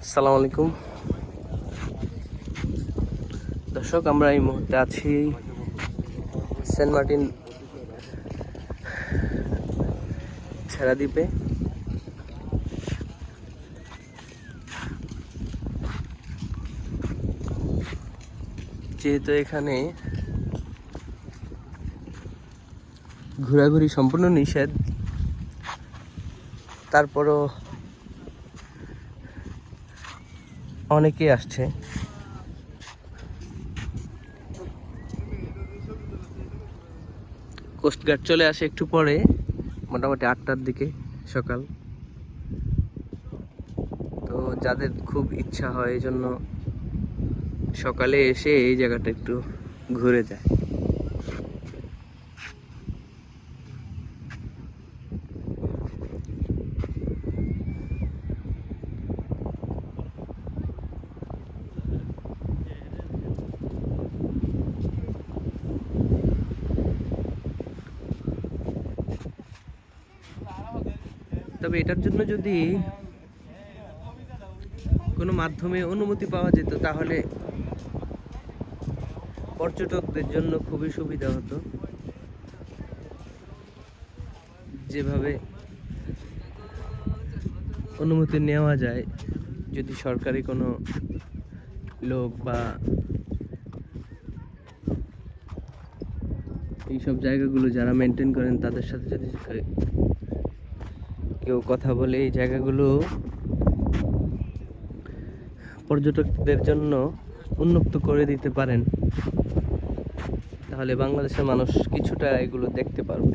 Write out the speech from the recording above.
আসসালামু আলাইকুম দর্শক, আমরা এই মুহূর্তে আছি সেন্ট মার্টিন ছেড়া দ্বীপে। যেহেতু এখানে ঘোরাঘুরি সম্পূর্ণ নিষেধ, তারপরও অনেকেই আসছে। কোস্টগার্ড চলে আসে একটু পরে, মোটামুটি 8টার দিকে সকাল। তো যাদের খুব ইচ্ছা হয় এই জন্য সকালে এসে এই জায়গাটা একটু ঘুরে যায়। তবে এটার জন্য যদি কোনো মাধ্যমে অনুমতি পাওয়া যেত তাহলে পর্যটকদের জন্য খুবই সুবিধা হতো। যেভাবে অনুমতি নেওয়া যায়, যদি সরকারি কোনো লোক বা এইসব জায়গাগুলো যারা মেনটেন করেন তাদের সাথে যদি কেউ কথা বলে এই জায়গাগুলো পর্যটকদের জন্য উন্মুক্ত করে দিতে পারেন, তাহলে বাংলাদেশের মানুষ কিছুটা এগুলো দেখতে পারবে।